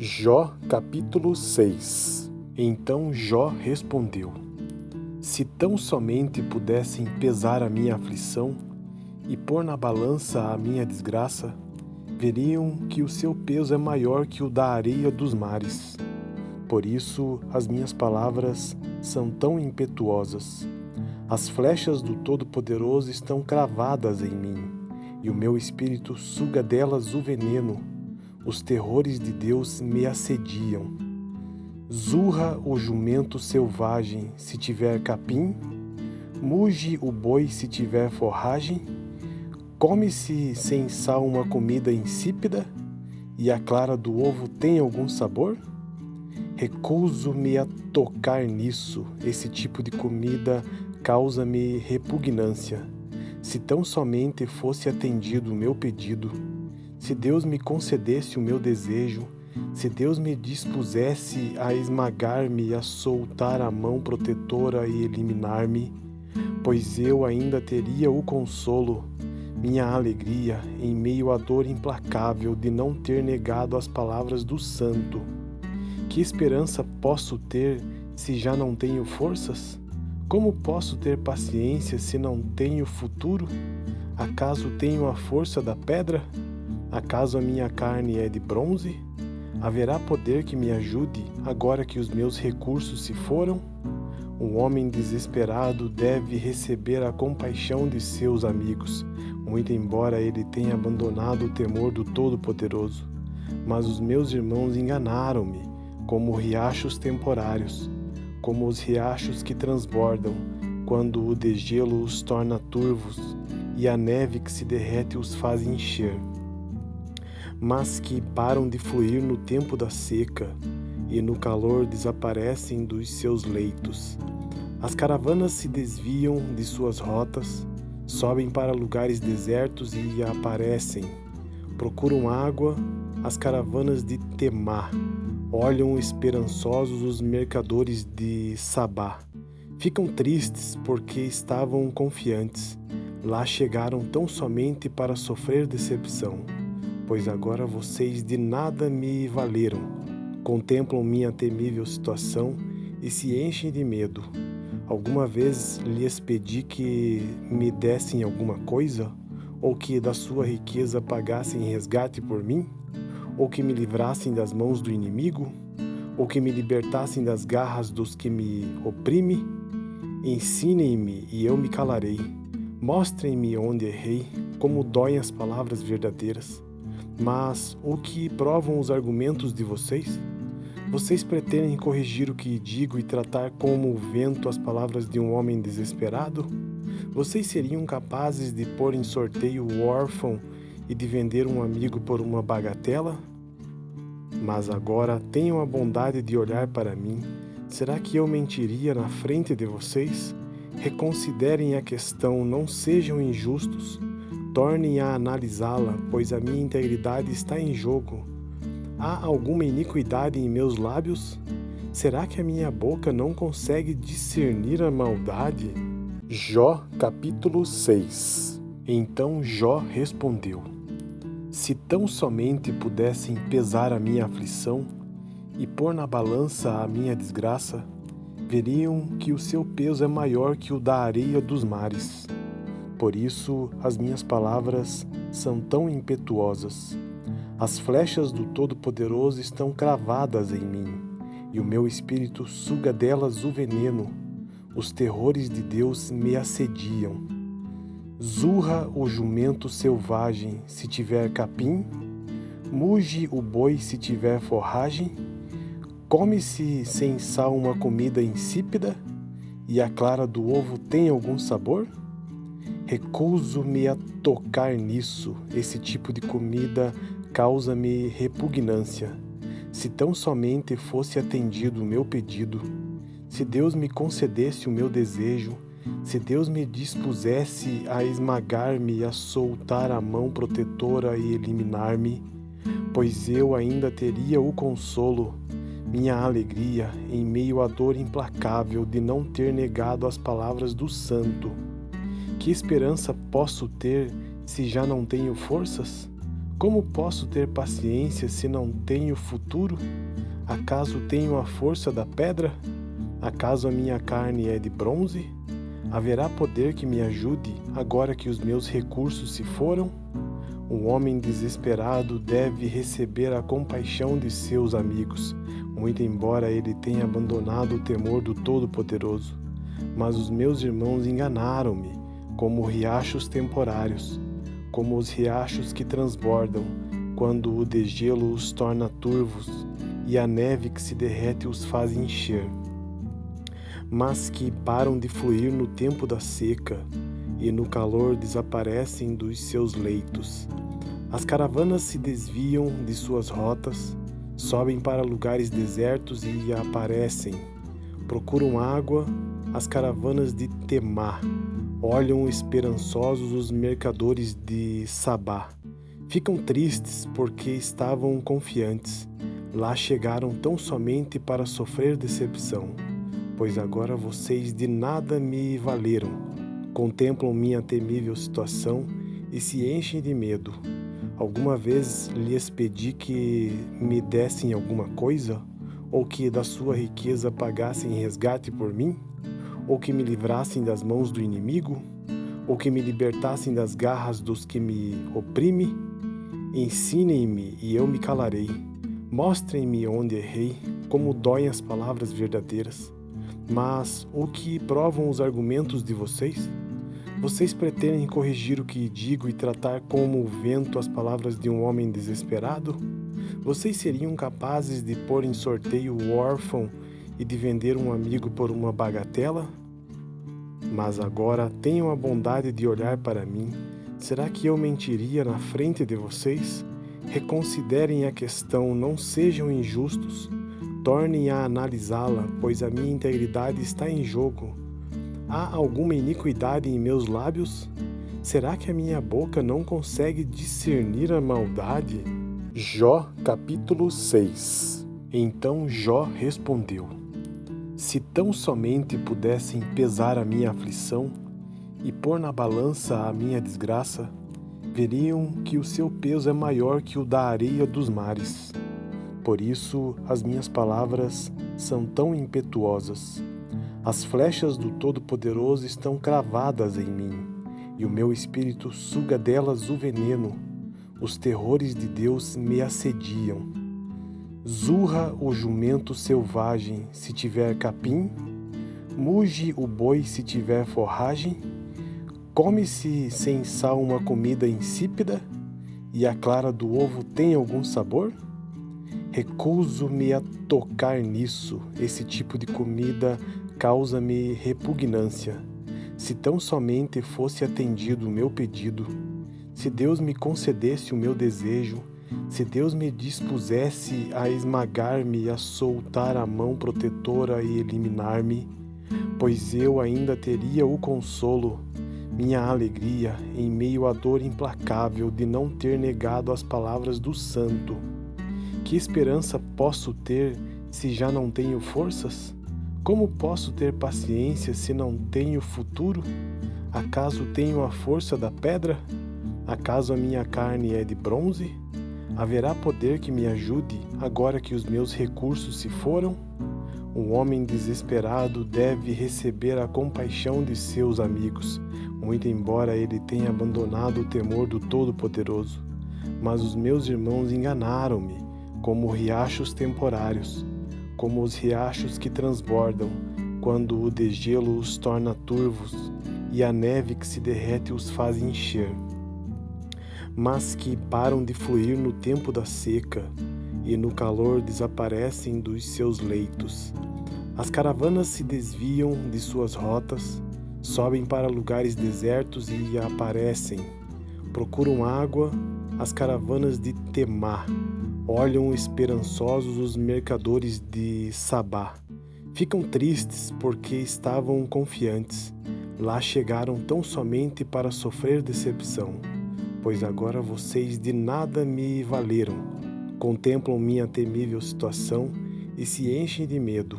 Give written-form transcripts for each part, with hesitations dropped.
Jó capítulo 6. Então Jó respondeu: Se tão somente pudessem pesar a minha aflição e pôr na balança a minha desgraça, veriam que o seu peso é maior que o da areia dos mares. Por isso as minhas palavras são tão impetuosas. As flechas do Todo-Poderoso estão cravadas em mim, e o meu espírito suga delas o veneno. Os terrores de Deus me assediam. Zurra o jumento selvagem se tiver capim, muge o boi se tiver forragem, come-se sem sal uma comida insípida, e a clara do ovo tem algum sabor? Recuso-me a tocar nisso, esse tipo de comida causa-me repugnância. Se tão somente fosse atendido o meu pedido, se Deus me concedesse o meu desejo, se Deus me dispusesse a esmagar-me e a soltar a mão protetora e eliminar-me, pois eu ainda teria o consolo, minha alegria, em meio à dor implacável de não ter negado as palavras do Santo. Que esperança posso ter se já não tenho forças? Como posso ter paciência se não tenho futuro? Acaso tenho a força da pedra? Acaso a minha carne é de bronze? Haverá poder que me ajude agora que os meus recursos se foram? Um homem desesperado deve receber a compaixão de seus amigos, muito embora ele tenha abandonado o temor do Todo-Poderoso. Mas os meus irmãos enganaram-me, como riachos temporários, como os riachos que transbordam, quando o degelo os torna turvos e a neve que se derrete os faz encher, mas que param de fluir no tempo da seca e no calor desaparecem dos seus leitos. As caravanas se desviam de suas rotas, sobem para lugares desertos e aparecem. Procuram água as caravanas de Temá, olham esperançosos os mercadores de Sabá. Ficam tristes porque estavam confiantes. Lá chegaram tão somente para sofrer decepção. Pois agora vocês de nada me valeram. Contemplam minha temível situação e se enchem de medo. Alguma vez lhes pedi que me dessem alguma coisa? Ou que da sua riqueza pagassem resgate por mim? Ou que me livrassem das mãos do inimigo? Ou que me libertassem das garras dos que me oprimem? Ensinem-me e eu me calarei. Mostrem-me onde errei, como doem as palavras verdadeiras. Mas o que provam os argumentos de vocês? Vocês pretendem corrigir o que digo e tratar como o vento as palavras de um homem desesperado? Vocês seriam capazes de pôr em sorteio o órfão e de vender um amigo por uma bagatela? Mas agora tenham a bondade de olhar para mim. Será que eu mentiria na frente de vocês? Reconsiderem a questão, não sejam injustos. Tornem a analisá-la, pois a minha integridade está em jogo. Há alguma iniquidade em meus lábios? Será que a minha boca não consegue discernir a maldade? Jó capítulo 6. Então Jó respondeu: Se tão somente pudessem pesar a minha aflição e pôr na balança a minha desgraça, veriam que o seu peso é maior que o da areia dos mares. Por isso as minhas palavras são tão impetuosas. As flechas do Todo-Poderoso estão cravadas em mim, e o meu espírito suga delas o veneno. Os terrores de Deus me assediam. Zurra o jumento selvagem se tiver capim, muge o boi se tiver forragem, come-se sem sal uma comida insípida, e a clara do ovo tem algum sabor? Recuso-me a tocar nisso, esse tipo de comida causa-me repugnância. Se tão somente fosse atendido o meu pedido, se Deus me concedesse o meu desejo, se Deus me dispusesse a esmagar-me e a soltar a mão protetora e eliminar-me, pois eu ainda teria o consolo, minha alegria, em meio à dor implacável de não ter negado as palavras do Santo. Que esperança posso ter se já não tenho forças? Como posso ter paciência se não tenho futuro? Acaso tenho a força da pedra? Acaso a minha carne é de bronze? Haverá poder que me ajude agora que os meus recursos se foram? Um homem desesperado deve receber a compaixão de seus amigos, muito embora ele tenha abandonado o temor do Todo-Poderoso. Mas os meus irmãos enganaram-me, como riachos temporários, como os riachos que transbordam, quando o degelo os torna turvos e a neve que se derrete os faz encher, mas que param de fluir no tempo da seca e no calor desaparecem dos seus leitos. As caravanas se desviam de suas rotas, sobem para lugares desertos e aparecem. Procuram água as caravanas de Temá, olham esperançosos os mercadores de Sabá. Ficam tristes porque estavam confiantes. Lá chegaram tão somente para sofrer decepção, pois agora vocês de nada me valeram. Contemplam minha temível situação e se enchem de medo. Alguma vez lhes pedi que me dessem alguma coisa? Ou que da sua riqueza pagassem resgate por mim? Ou que me livrassem das mãos do inimigo? Ou que me libertassem das garras dos que me oprimem? Ensinem-me e eu me calarei. Mostrem-me onde errei, como doem as palavras verdadeiras. Mas o que provam os argumentos de vocês? Vocês pretendem corrigir o que digo e tratar como o vento as palavras de um homem desesperado? Vocês seriam capazes de pôr em sorteio o órfão e de vender um amigo por uma bagatela? Mas agora tenham a bondade de olhar para mim. Será que eu mentiria na frente de vocês? Reconsiderem a questão, não sejam injustos. Tornem a analisá-la, pois a minha integridade está em jogo. Há alguma iniquidade em meus lábios? Será que a minha boca não consegue discernir a maldade? Jó, capítulo 6. Então Jó respondeu: Se tão somente pudessem pesar a minha aflição e pôr na balança a minha desgraça, veriam que o seu peso é maior que o da areia dos mares. Por isso as minhas palavras são tão impetuosas. As flechas do Todo-Poderoso estão cravadas em mim, e o meu espírito suga delas o veneno. Os terrores de Deus me assediam. Zurra o jumento selvagem se tiver capim? Muge o boi se tiver forragem? Come-se sem sal uma comida insípida? E a clara do ovo tem algum sabor? Recuso-me a tocar nisso. Esse tipo de comida causa-me repugnância. Se tão somente fosse atendido o meu pedido, se Deus me concedesse o meu desejo, se Deus me dispusesse a esmagar-me e a soltar a mão protetora e eliminar-me, pois eu ainda teria o consolo, minha alegria, em meio à dor implacável de não ter negado as palavras do Santo. Que esperança posso ter se já não tenho forças? Como posso ter paciência se não tenho futuro? Acaso tenho a força da pedra? Acaso a minha carne é de bronze? Haverá poder que me ajude agora que os meus recursos se foram? Um homem desesperado deve receber a compaixão de seus amigos, muito embora ele tenha abandonado o temor do Todo-Poderoso. Mas os meus irmãos enganaram-me, como riachos temporários, como os riachos que transbordam, quando o degelo os torna turvos e a neve que se derrete os faz encher, mas que param de fluir no tempo da seca e no calor desaparecem dos seus leitos. As caravanas se desviam de suas rotas, sobem para lugares desertos e aparecem. Procuram água as caravanas de Temá, olham esperançosos os mercadores de Sabá. Ficam tristes porque estavam confiantes. Lá chegaram tão somente para sofrer decepção, pois agora vocês de nada me valeram. Contemplam minha temível situação e se enchem de medo.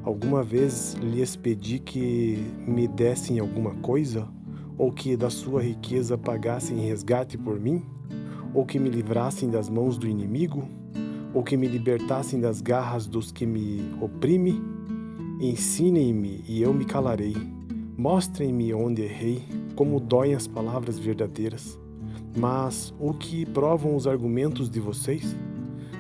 Alguma vez lhes pedi que me dessem alguma coisa? Ou que da sua riqueza pagassem resgate por mim? ou que me livrassem das mãos do inimigo, ou que me libertassem das garras dos que me oprimem? Ensinem-me e eu me calarei. Mostrem-me onde errei, como doem as palavras verdadeiras. Mas o que provam os argumentos de vocês?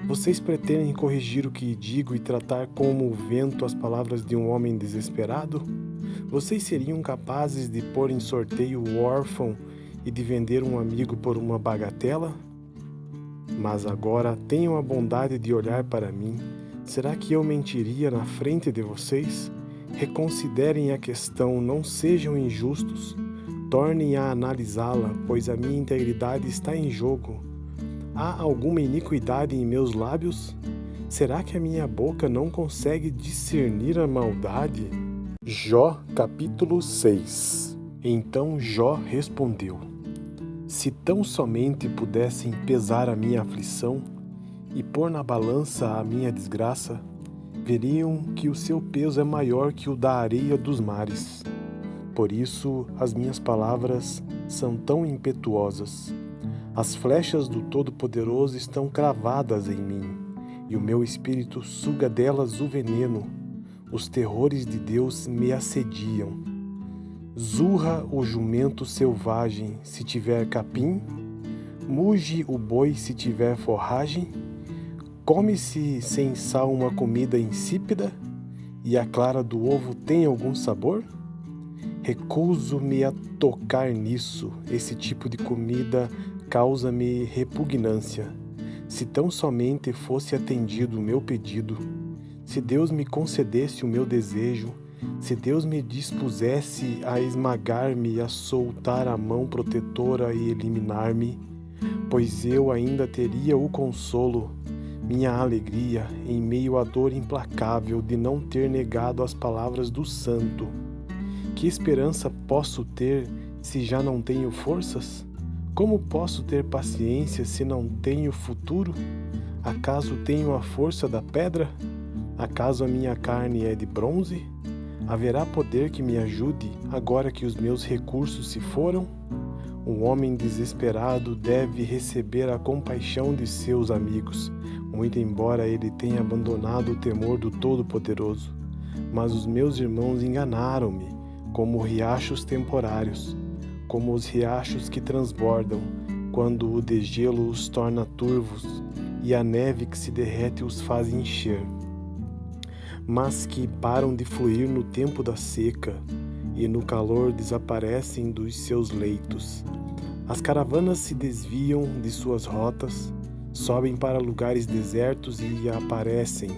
Vocês pretendem corrigir o que digo e tratar como o vento as palavras de um homem desesperado? Vocês seriam capazes de pôr em sorteio o órfão e de vender um amigo por uma bagatela? Mas agora tenham a bondade de olhar para mim. Será que eu mentiria na frente de vocês? Reconsiderem a questão, não sejam injustos. Tornem a analisá-la, pois a minha integridade está em jogo. Há alguma iniquidade em meus lábios? Será que a minha boca não consegue discernir a maldade? Jó, capítulo 6. Então Jó respondeu: Se tão somente pudessem pesar a minha aflição e pôr na balança a minha desgraça, veriam que o seu peso é maior que o da areia dos mares. Por isso as minhas palavras são tão impetuosas. As flechas do Todo-Poderoso estão cravadas em mim, e o meu espírito suga delas o veneno. Os terrores de Deus me assediam. Zurra o jumento selvagem se tiver capim? Muge o boi se tiver forragem? Come-se sem sal uma comida insípida? E a clara do ovo tem algum sabor? Recuso-me a tocar nisso. Esse tipo de comida causa-me repugnância. Se tão somente fosse atendido o meu pedido, se Deus me concedesse o meu desejo, se Deus me dispusesse a esmagar-me e a soltar a mão protetora e eliminar-me, pois eu ainda teria o consolo, minha alegria, em meio à dor implacável de não ter negado as palavras do Santo. Que esperança posso ter se já não tenho forças? Como posso ter paciência se não tenho futuro? Acaso tenho a força da pedra? Acaso a minha carne é de bronze? Haverá poder que me ajude agora que os meus recursos se foram? Um homem desesperado deve receber a compaixão de seus amigos, muito embora ele tenha abandonado o temor do Todo-Poderoso. Mas os meus irmãos enganaram-me, como riachos temporários, como os riachos que transbordam, quando o degelo os torna turvos e a neve que se derrete os faz encher, mas que param de fluir no tempo da seca e no calor desaparecem dos seus leitos. As caravanas se desviam de suas rotas, sobem para lugares desertos e aparecem.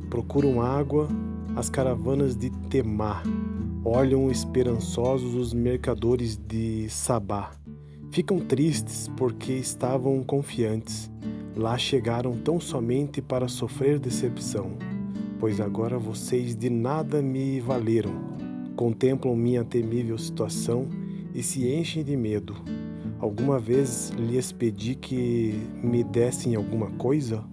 Procuram água as caravanas de Temá, olham esperançosos os mercadores de Sabá. Ficam tristes porque estavam confiantes. Lá chegaram tão somente para sofrer decepção, pois agora vocês de nada me valeram. Contemplam minha temível situação e se enchem de medo. Alguma vez lhes pedi que me dessem alguma coisa?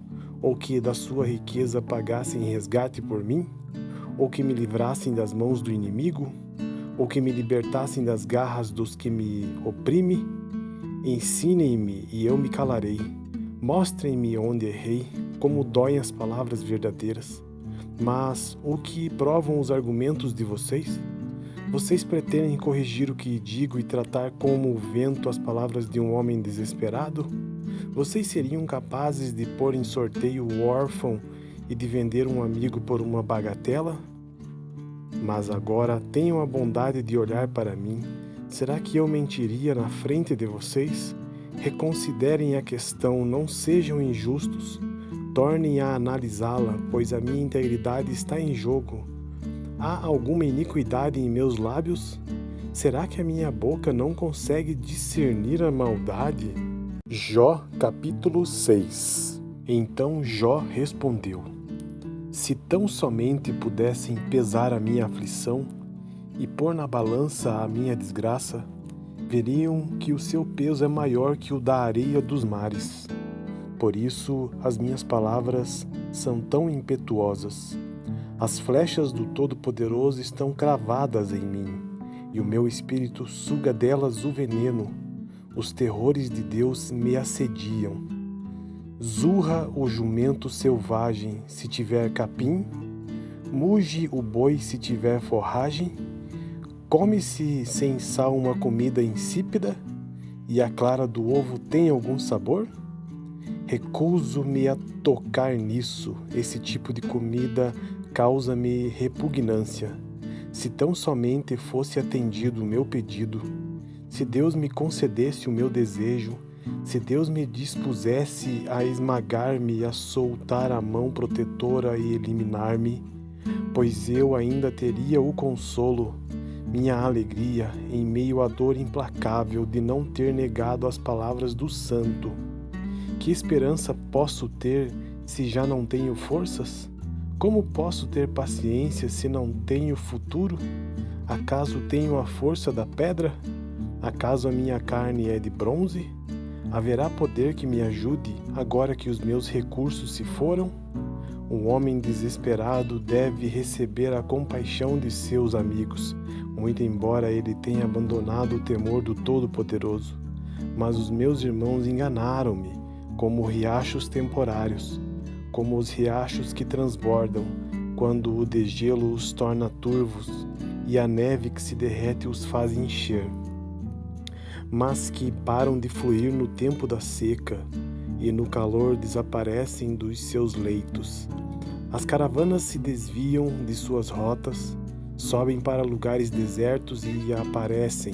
Ou que da sua riqueza pagassem resgate por mim? Ou que me livrassem das mãos do inimigo? Ou que me libertassem das garras dos que me oprimem? Ensinem-me e eu me calarei. Mostrem-me onde errei, como doem as palavras verdadeiras. Mas o que provam os argumentos de vocês? Vocês pretendem corrigir o que digo e tratar como o vento as palavras de um homem desesperado? Vocês seriam capazes de pôr em sorteio o órfão e de vender um amigo por uma bagatela? Mas agora tenham a bondade de olhar para mim. Será que eu mentiria na frente de vocês? Reconsiderem a questão, não sejam injustos. Tornem a analisá-la, pois a minha integridade está em jogo. Há alguma iniquidade em meus lábios? Será que a minha boca não consegue discernir a maldade? Jó, capítulo 6. Então Jó respondeu: Se tão somente pudessem pesar a minha aflição e pôr na balança a minha desgraça, veriam que o seu peso é maior que o da areia dos mares. Por isso as minhas palavras são tão impetuosas. As flechas do Todo-Poderoso estão cravadas em mim, e o meu espírito suga delas o veneno. Os terrores de Deus me assediam. Zurra o jumento selvagem se tiver capim, muge o boi se tiver forragem, come-se sem sal uma comida insípida e a clara do ovo tem algum sabor? Recuso-me a tocar nisso, esse tipo de comida causa-me repugnância. Se tão somente fosse atendido o meu pedido, se Deus me concedesse o meu desejo, se Deus me dispusesse a esmagar-me e a soltar a mão protetora e eliminar-me, pois eu ainda teria o consolo, minha alegria, em meio à dor implacável de não ter negado as palavras do Santo. Que esperança posso ter se já não tenho forças? Como posso ter paciência se não tenho futuro? Acaso tenho a força da pedra? Acaso a minha carne é de bronze? Haverá poder que me ajude agora que os meus recursos se foram? Um homem desesperado deve receber a compaixão de seus amigos, muito embora ele tenha abandonado o temor do Todo-Poderoso. Mas os meus irmãos enganaram-me, como riachos temporários, como os riachos que transbordam, quando o degelo os torna turvos e a neve que se derrete os faz encher, mas que param de fluir no tempo da seca e no calor desaparecem dos seus leitos. As caravanas se desviam de suas rotas, sobem para lugares desertos e aparecem.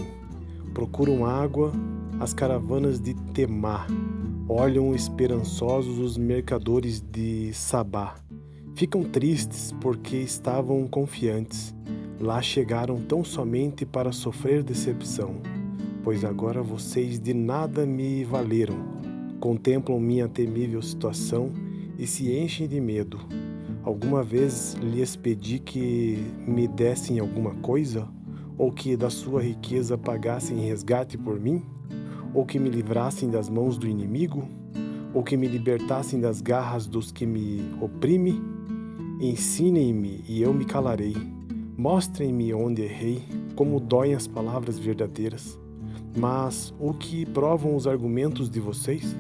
Procuram água as caravanas de Temá, olham esperançosos os mercadores de Sabá. Ficam tristes porque estavam confiantes. Lá chegaram tão somente para sofrer decepção, pois agora vocês de nada me valeram. Contemplam minha temível situação e se enchem de medo. Alguma vez lhes pedi que me dessem alguma coisa? Ou que da sua riqueza pagassem resgate por mim? Ou que me livrassem das mãos do inimigo? Ou que me libertassem das garras dos que me oprimem? Ensinem-me e eu me calarei. Mostrem-me onde errei, como doem as palavras verdadeiras. Mas o que provam os argumentos de vocês?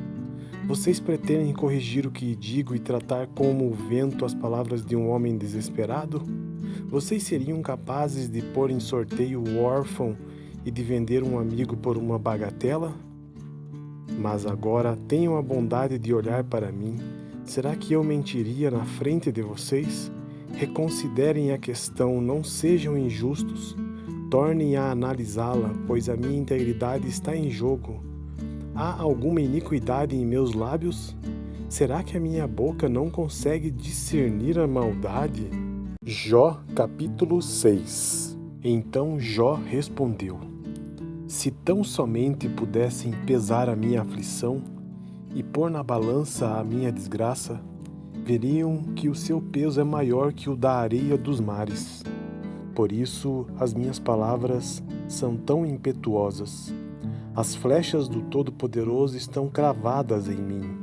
Vocês pretendem corrigir o que digo e tratar como o vento as palavras de um homem desesperado? Vocês seriam capazes de pôr em sorteio o órfão e de vender um amigo por uma bagatela? Mas agora tenham a bondade de olhar para mim. Será que eu mentiria na frente de vocês? Reconsiderem a questão, não sejam injustos. Tornem a analisá-la, pois a minha integridade está em jogo. Há alguma iniquidade em meus lábios? Será que a minha boca não consegue discernir a maldade? Jó, capítulo 6. Então Jó respondeu: Se tão somente pudessem pesar a minha aflição e pôr na balança a minha desgraça, veriam que o seu peso é maior que o da areia dos mares. Por isso as minhas palavras são tão impetuosas. As flechas do Todo-Poderoso estão cravadas em mim,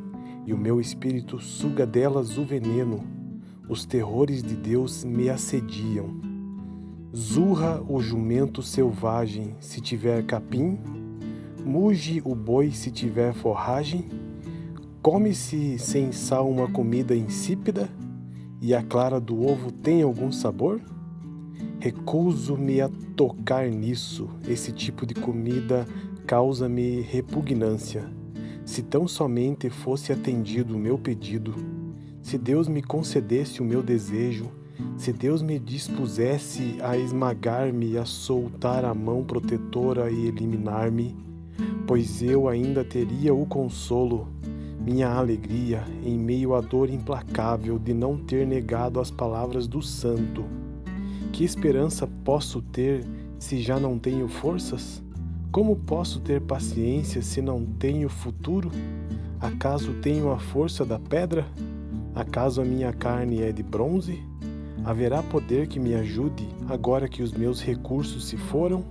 e o meu espírito suga delas o veneno. Os terrores de Deus me assediam. Zurra o jumento selvagem se tiver capim, muge o boi se tiver forragem, come-se sem sal uma comida insípida e a clara do ovo tem algum sabor? Recuso-me a tocar nisso, esse tipo de comida causa-me repugnância. Se tão somente fosse atendido o meu pedido, se Deus me concedesse o meu desejo, se Deus me dispusesse a esmagar-me e a soltar a mão protetora e eliminar-me, pois eu ainda teria o consolo, minha alegria, em meio à dor implacável de não ter negado as palavras do Santo. Que esperança posso ter se já não tenho forças? Como posso ter paciência se não tenho futuro? Acaso tenho a força da pedra? Acaso a minha carne é de bronze? Haverá poder que me ajude agora que os meus recursos se foram?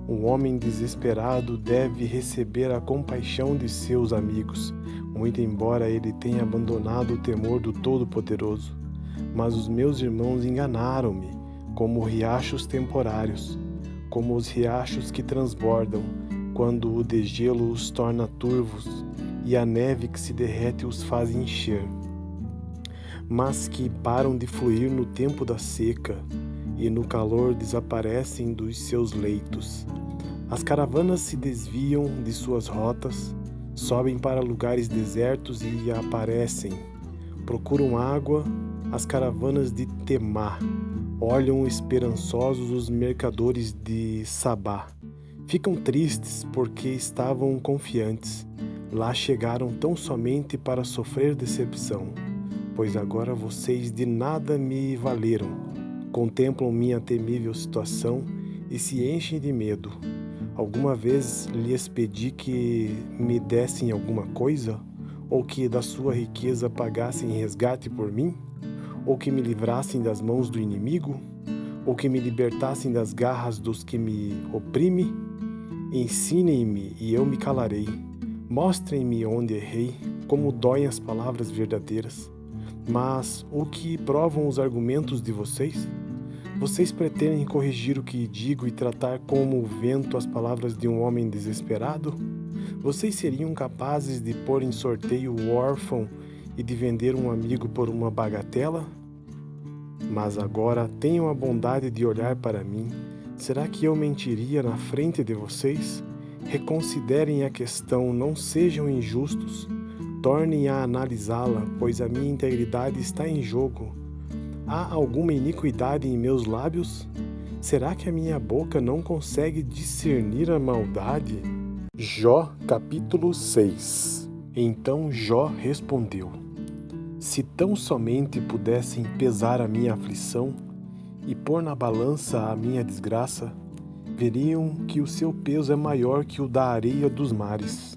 Um homem desesperado deve receber a compaixão de seus amigos, muito embora ele tenha abandonado o temor do Todo-Poderoso. Mas os meus irmãos enganaram-me, como riachos temporários, como os riachos que transbordam, quando o degelo os torna turvos e a neve que se derrete os faz encher, mas que param de fluir no tempo da seca e no calor desaparecem dos seus leitos. As caravanas se desviam de suas rotas, sobem para lugares desertos e aparecem. Procuram água as caravanas de Temá, olham esperançosos os mercadores de Sabá. Ficam tristes porque estavam confiantes. Lá chegaram tão somente para sofrer decepção, pois agora vocês de nada me valeram. Contemplam minha temível situação e se enchem de medo. Alguma vez lhes pedi que me dessem alguma coisa? Ou que da sua riqueza pagassem resgate por mim? Ou que me livrassem das mãos do inimigo? Ou que me libertassem das garras dos que me oprimem? Ensinem-me e eu me calarei. Mostrem-me onde errei, como doem as palavras verdadeiras. Mas o que provam os argumentos de vocês? Vocês pretendem corrigir o que digo e tratar como o vento as palavras de um homem desesperado? Vocês seriam capazes de pôr em sorteio o órfão e de vender um amigo por uma bagatela? Mas agora tenham a bondade de olhar para mim. Será que eu mentiria na frente de vocês? Reconsiderem a questão, não sejam injustos. Tornem a analisá-la, pois a minha integridade está em jogo. Há alguma iniquidade em meus lábios? Será que a minha boca não consegue discernir a maldade? Jó, capítulo 6. Então Jó respondeu: Se tão somente pudessem pesar a minha aflição e pôr na balança a minha desgraça, veriam que o seu peso é maior que o da areia dos mares.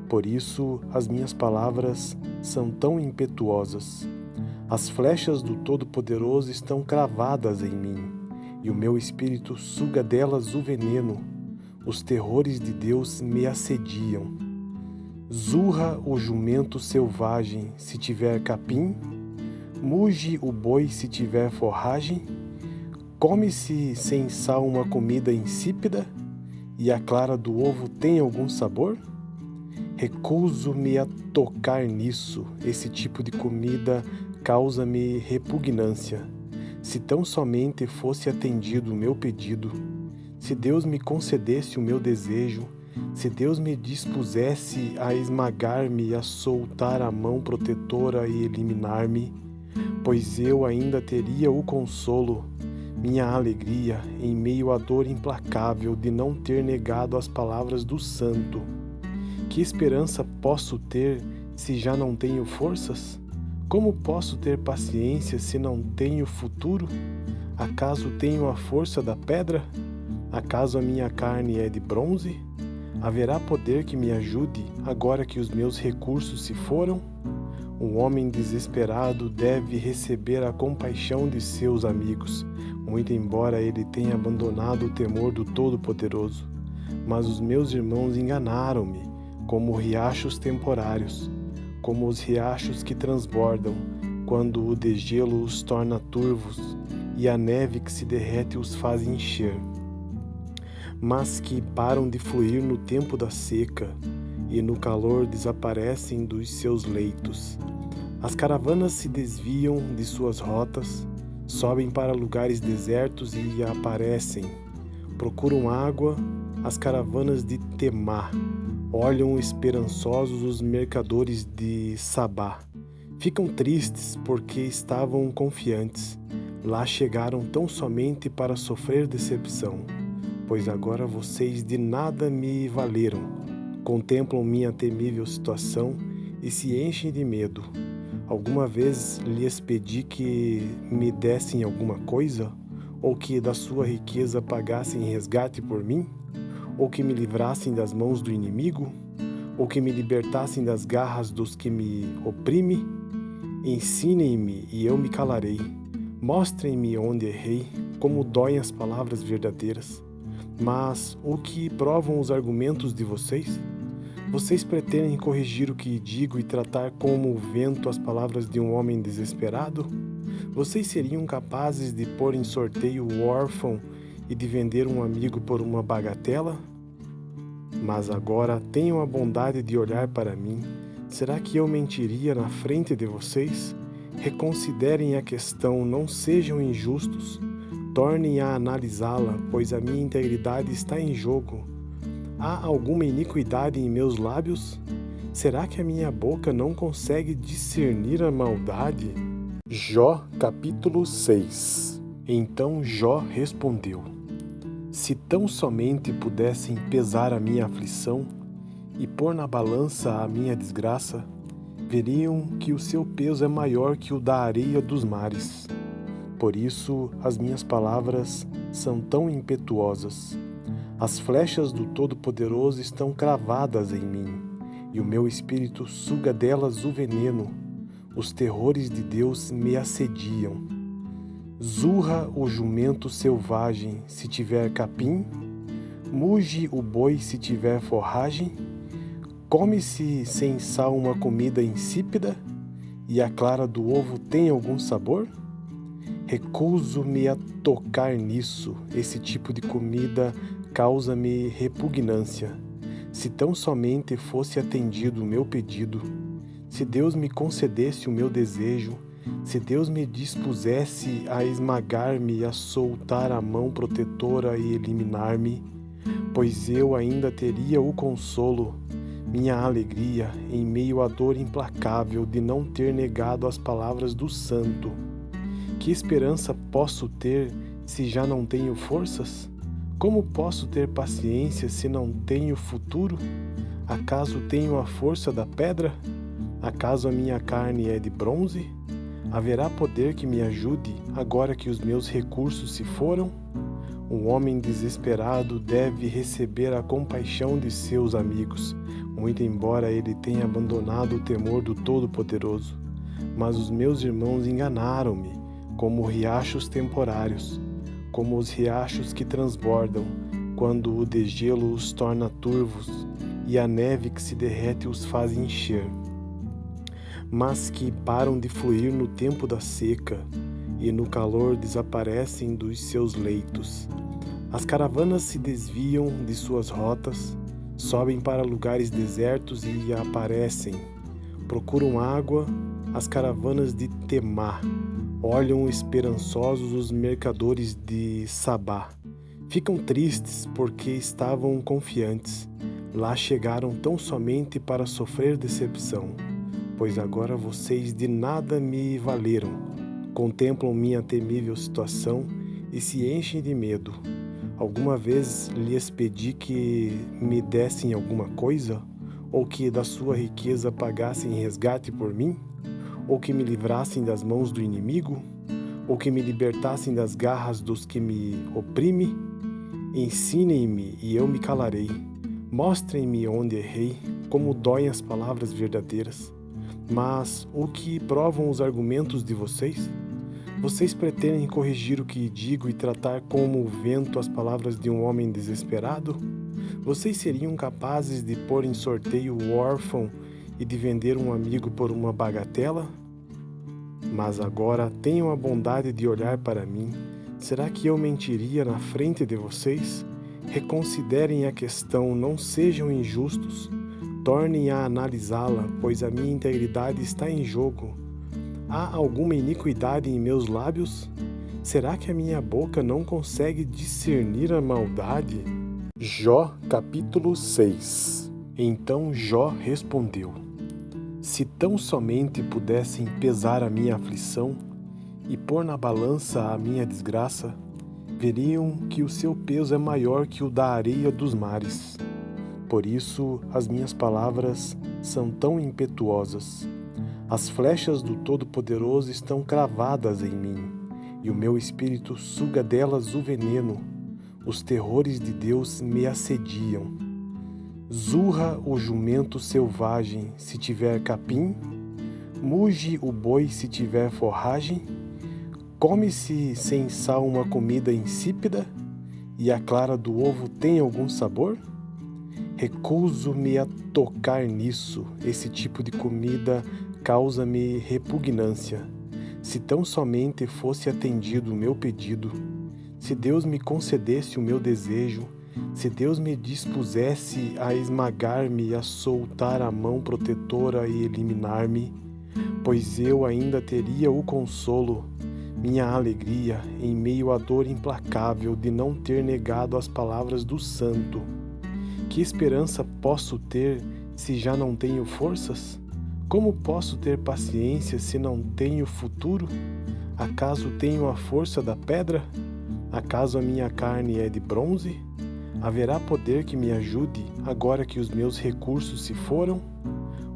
Por isso as minhas palavras são tão impetuosas. As flechas do Todo-Poderoso estão cravadas em mim, e o meu espírito suga delas o veneno. Os terrores de Deus me assediam. Zurra o jumento selvagem se tiver capim? Muge o boi se tiver forragem? Come-se sem sal uma comida insípida? E a clara do ovo tem algum sabor? Recuso-me a tocar nisso. Esse tipo de comida causa-me repugnância. Se tão somente fosse atendido o meu pedido, se Deus me concedesse o meu desejo, se Deus me dispusesse a esmagar-me e a soltar a mão protetora e eliminar-me, pois eu ainda teria o consolo, minha alegria, em meio à dor implacável de não ter negado as palavras do Santo. Que esperança posso ter se já não tenho forças? Como posso ter paciência se não tenho futuro? Acaso tenho a força da pedra? Acaso a minha carne é de bronze? Haverá poder que me ajude agora que os meus recursos se foram? Um homem desesperado deve receber a compaixão de seus amigos, muito embora ele tenha abandonado o temor do Todo-Poderoso. Mas os meus irmãos enganaram-me, como riachos temporários, como os riachos que transbordam, quando o degelo os torna turvos e a neve que se derrete os faz encher, mas que param de fluir no tempo da seca e no calor desaparecem dos seus leitos. As caravanas se desviam de suas rotas, sobem para lugares desertos e aparecem. Procuram água as caravanas de Temá, olham esperançosos os mercadores de Sabá. Ficam tristes porque estavam confiantes. Lá chegaram tão somente para sofrer decepção, pois agora vocês de nada me valeram. Contemplam minha temível situação e se enchem de medo. Alguma vez lhes pedi que me dessem alguma coisa? Ou que da sua riqueza pagassem resgate por mim? Ou que me livrassem das mãos do inimigo? Ou que me libertassem das garras dos que me oprimem? Ensinem-me e eu me calarei. Mostrem-me onde errei, como doem as palavras verdadeiras. Mas o que provam os argumentos de vocês? Vocês pretendem corrigir o que digo e tratar como o vento as palavras de um homem desesperado? Vocês seriam capazes de pôr em sorteio o órfão e de vender um amigo por uma bagatela? Mas agora tenham a bondade de olhar para mim. Será que eu mentiria na frente de vocês? Reconsiderem a questão, não sejam injustos. Tornem a analisá-la, pois a minha integridade está em jogo. Há alguma iniquidade em meus lábios? Será que a minha boca não consegue discernir a maldade? Jó, capítulo 6. Então Jó respondeu: Se tão somente pudessem pesar a minha aflição e pôr na balança a minha desgraça, veriam que o seu peso é maior que o da areia dos mares. Por isso as minhas palavras são tão impetuosas. As flechas do Todo-Poderoso estão cravadas em mim, e o meu espírito suga delas o veneno. Os terrores de Deus me assediam. Zurra o jumento selvagem se tiver capim? Muge o boi se tiver forragem? Come-se sem sal uma comida insípida? E a clara do ovo tem algum sabor? Recuso-me a tocar nisso. Esse tipo de comida causa-me repugnância. Se tão somente fosse atendido o meu pedido, se Deus me concedesse o meu desejo, se Deus me dispusesse a esmagar-me e a soltar a mão protetora e eliminar-me, pois eu ainda teria o consolo, minha alegria, em meio à dor implacável de não ter negado as palavras do Santo. Que esperança posso ter se já não tenho forças? Como posso ter paciência se não tenho futuro? Acaso tenho a força da pedra? Acaso a minha carne é de bronze? Haverá poder que me ajude agora que os meus recursos se foram? Um homem desesperado deve receber a compaixão de seus amigos, muito embora ele tenha abandonado o temor do Todo-Poderoso. Mas os meus irmãos enganaram-me, como riachos temporários, como os riachos que transbordam, quando o degelo os torna turvos e a neve que se derrete os faz encher, mas que param de fluir no tempo da seca e no calor desaparecem dos seus leitos. As caravanas se desviam de suas rotas, sobem para lugares desertos e aparecem. Procuram água as caravanas de Temá. Olham esperançosos os mercadores de Sabá. Ficam tristes porque estavam confiantes. Lá chegaram tão somente para sofrer decepção, pois agora vocês de nada me valeram. Contemplam minha temível situação e se enchem de medo. Alguma vez lhes pedi que me dessem alguma coisa? Ou que da sua riqueza pagassem resgate por mim? Ou que me livrassem das mãos do inimigo? Ou que me libertassem das garras dos que me oprimem? Ensinem-me e eu me calarei. Mostrem-me onde errei, como doem as palavras verdadeiras. Mas o que provam os argumentos de vocês? Vocês pretendem corrigir o que digo e tratar como o vento as palavras de um homem desesperado? Vocês seriam capazes de pôr em sorteio o órfão e de vender um amigo por uma bagatela? Mas agora tenham a bondade de olhar para mim. Será que eu mentiria na frente de vocês? Reconsiderem a questão, não sejam injustos. Tornem a analisá-la, pois a minha integridade está em jogo. Há alguma iniquidade em meus lábios? Será que a minha boca não consegue discernir a maldade? Jó, capítulo 6. Então Jó respondeu: Se tão somente pudessem pesar a minha aflição e pôr na balança a minha desgraça, veriam que o seu peso é maior que o da areia dos mares. Por isso as minhas palavras são tão impetuosas. As flechas do Todo-Poderoso estão cravadas em mim, e o meu espírito suga delas o veneno. Os terrores de Deus me assediam. Zurra o jumento selvagem se tiver capim? Muge o boi se tiver forragem? Come-se sem sal uma comida insípida? E a clara do ovo tem algum sabor? Recuso-me a tocar nisso. Esse tipo de comida causa-me repugnância. Se tão somente fosse atendido o meu pedido, se Deus me concedesse o meu desejo, Se Deus me dispusesse a esmagar-me e a soltar a mão protetora e eliminar-me, pois eu ainda teria o consolo, minha alegria, em meio à dor implacável de não ter negado as palavras do Santo. Que esperança posso ter se já não tenho forças? Como posso ter paciência se não tenho futuro? Acaso tenho a força da pedra? Acaso a minha carne é de bronze? Haverá poder que me ajude agora que os meus recursos se foram?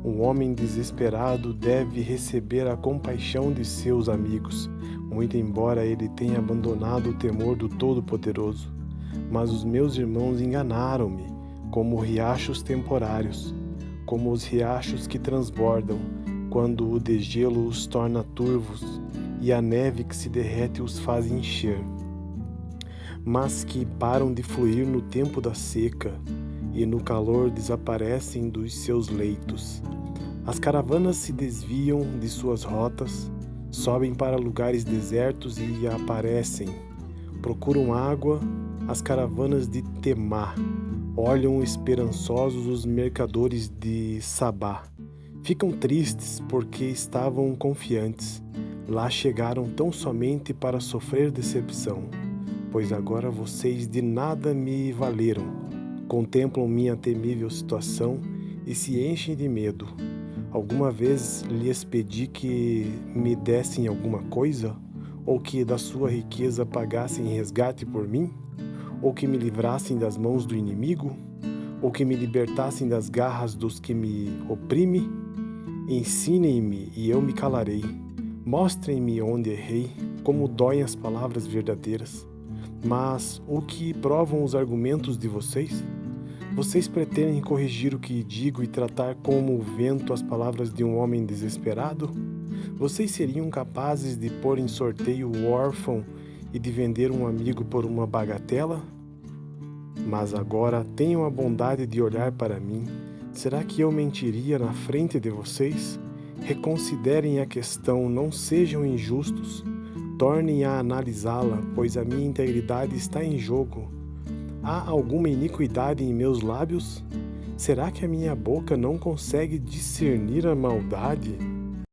Um homem desesperado deve receber a compaixão de seus amigos, muito embora ele tenha abandonado o temor do Todo-Poderoso. Mas os meus irmãos enganaram-me, como riachos temporários, como os riachos que transbordam, quando o degelo os torna turvos e a neve que se derrete os faz encher, mas que param de fluir no tempo da seca e no calor desaparecem dos seus leitos. As caravanas se desviam de suas rotas, sobem para lugares desertos e aparecem. Procuram água as caravanas de Temá, olham esperançosos os mercadores de Sabá. Ficam tristes porque estavam confiantes. Lá chegaram tão somente para sofrer decepção, pois agora vocês de nada me valeram. Contemplam minha temível situação e se enchem de medo. Alguma vez lhes pedi que me dessem alguma coisa? Ou que da sua riqueza pagassem resgate por mim? Ou que me livrassem das mãos do inimigo? Ou que me libertassem das garras dos que me oprimem? Ensinem-me e eu me calarei. Mostrem-me onde errei, como doem as palavras verdadeiras. Mas o que provam os argumentos de vocês? Vocês pretendem corrigir o que digo e tratar como o vento as palavras de um homem desesperado? Vocês seriam capazes de pôr em sorteio o órfão e de vender um amigo por uma bagatela? Mas agora tenham a bondade de olhar para mim. Será que eu mentiria na frente de vocês? Reconsiderem a questão, não sejam injustos. Tornem a analisá-la, pois a minha integridade está em jogo. Há alguma iniquidade em meus lábios? Será que a minha boca não consegue discernir a maldade?